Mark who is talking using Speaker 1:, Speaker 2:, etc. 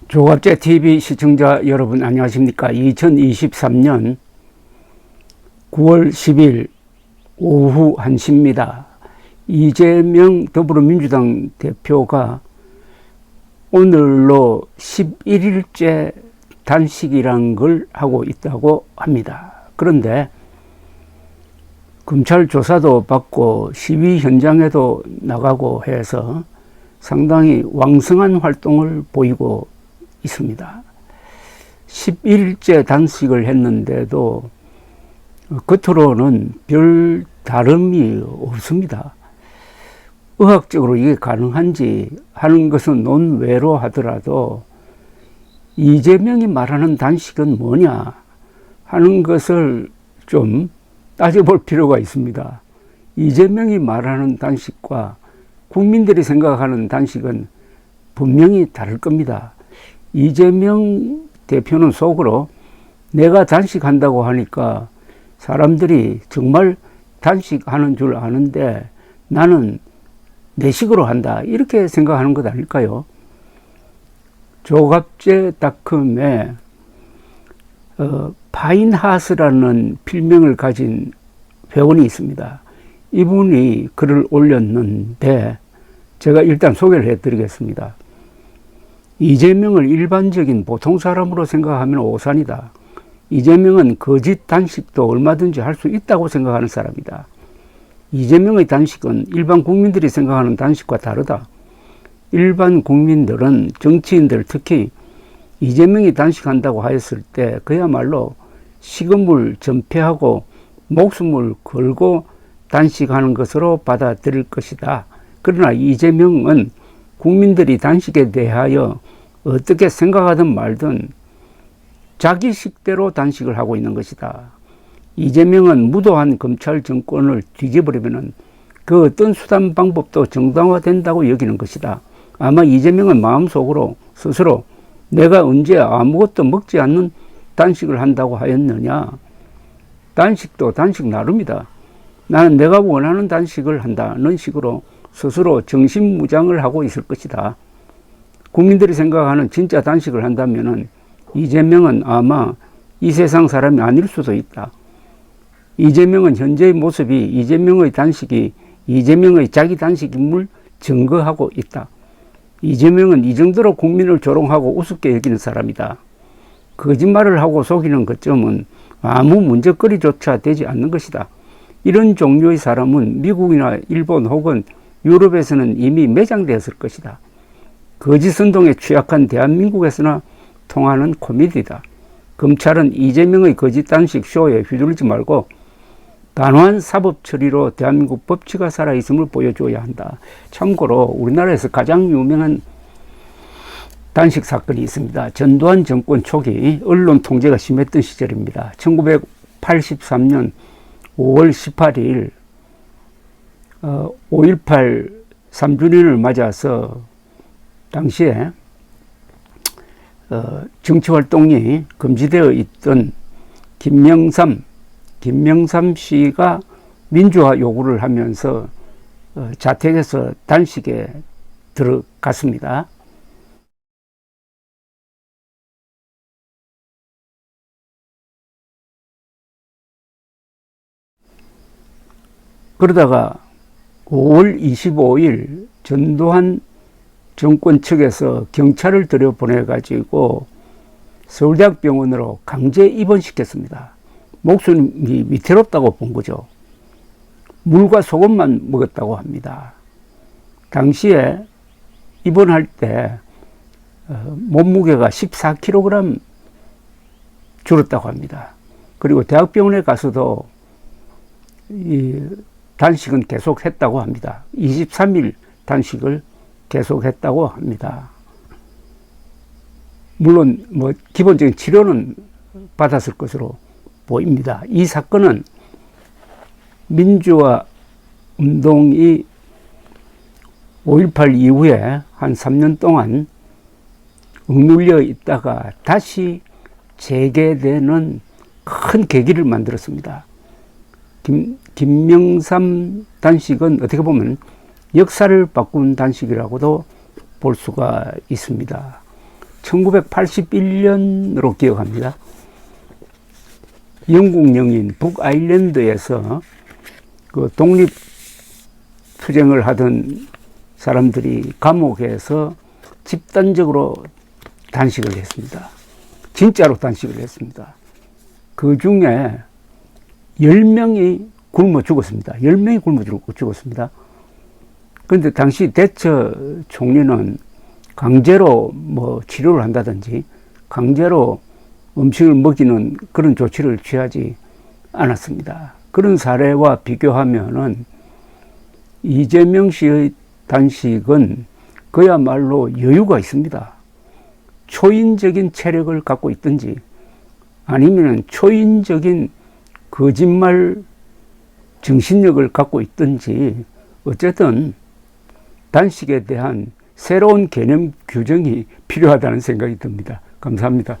Speaker 1: 조갑제 TV 시청자 여러분 안녕하십니까. 2023년 9월 10일 오후 1시입니다. 이재명 더불어민주당 대표가 오늘로 11일째 단식이란 걸 하고 있다고 합니다. 그런데 검찰 조사도 받고 시위 현장에도 나가고 해서 상당히 왕성한 활동을 보이고 있습니다. 11일째 단식을 했는데도 겉으로는 별 다름이 없습니다. 의학적으로 이게 가능한지 하는 것은 논외로 하더라도 이재명이 말하는 단식은 뭐냐 하는 것을 좀 따져볼 필요가 있습니다. 이재명이 말하는 단식과 국민들이 생각하는 단식은 분명히 다를 겁니다. 이재명 대표는 속으로 내가 단식한다고 하니까 사람들이 정말 단식하는 줄 아는데 나는 내 식으로 한다 이렇게 생각하는 것 아닐까요? 조갑제닷컴에 파인하스라는 필명을 가진 회원이 있습니다. 이분이 글을 올렸는데 제가 일단 소개를 해드리겠습니다. 이재명을 일반적인 보통 사람으로 생각하면 오산이다. 이재명은 거짓 단식도 얼마든지 할 수 있다고 생각하는 사람이다. 이재명의 단식은 일반 국민들이 생각하는 단식과 다르다. 일반 국민들은 정치인들 특히 이재명이 단식한다고 하였을 때 그야말로 식음을 전폐하고 목숨을 걸고 단식하는 것으로 받아들일 것이다. 그러나 이재명은 국민들이 단식에 대하여 어떻게 생각하든 말든 자기 식대로 단식을 하고 있는 것이다. 이재명은 무도한 검찰 정권을 뒤집어버리면 그 어떤 수단 방법도 정당화된다고 여기는 것이다. 아마 이재명은 마음속으로 스스로 내가 언제 아무것도 먹지 않는 단식을 한다고 하였느냐. 단식도 단식 나름이다. 나는 내가 원하는 단식을 한다는 식으로 스스로 정신무장을 하고 있을 것이다. 국민들이 생각하는 진짜 단식을 한다면은 이재명은 아마 이 세상 사람이 아닐 수도 있다. 이재명은 현재의 모습이 이재명의 단식이 이재명의 자기 단식임을 증거하고 있다. 이재명은 이 정도로 국민을 조롱하고 우습게 여기는 사람이다. 거짓말을 하고 속이는 것점은 아무 문제거리조차 되지 않는 것이다. 이런 종류의 사람은 미국이나 일본 혹은 유럽에서는 이미 매장되었을 것이다. 거짓 선동에 취약한 대한민국에서나 통하는 코미디다. 검찰은 이재명의 거짓 단식 쇼에 휘둘리지 말고 단호한 사법 처리로 대한민국 법치가 살아있음을 보여줘야 한다. 참고로 우리나라에서 가장 유명한 단식 사건이 있습니다. 전두환 정권 초기 언론 통제가 심했던 시절입니다. 1983년 5월 18일 5.18 3주년을 맞아서 당시에 정치활동이 금지되어 있던 김명삼 씨가 민주화 요구를 하면서 자택에서 단식에 들어갔습니다. 그러다가 5월 25일 전두환 정권 측에서 경찰을 들여보내가지고 서울대학병원으로 강제 입원시켰습니다. 목숨이 위태롭다고 본 거죠. 물과 소금만 먹었다고 합니다. 당시에 입원할 때 몸무게가 14kg 줄었다고 합니다. 그리고 대학병원에 가서도 이 단식은 계속했다고 합니다. 23일 단식을 계속했다고 합니다. 물론 기본적인 치료는 받았을 것으로 보입니다. 이 사건은 민주화 운동이 5.18 이후에 한 3년 동안 억눌려 있다가 다시 재개되는 큰 계기를 만들었습니다. 김명삼 단식은 어떻게 보면 역사를 바꾼 단식이라고도 볼 수가 있습니다. 1981년으로 기억합니다. 영국 영인 북아일랜드에서 그 독립투쟁을 하던 사람들이 감옥에서 집단적으로 단식을 했습니다. 진짜로 단식을 했습니다. 그 중에 10명이 굶어 죽었습니다. 10명이 굶어 죽었습니다. 그런데 당시 대처 총리는 강제로 뭐 치료를 한다든지 강제로 음식을 먹이는 그런 조치를 취하지 않았습니다. 그런 사례와 비교하면은 이재명 씨의 단식은 그야말로 여유가 있습니다. 초인적인 체력을 갖고 있든지 아니면 초인적인 거짓말 정신력을 갖고 있든지 어쨌든 단식에 대한 새로운 개념 규정이 필요하다는 생각이 듭니다. 감사합니다.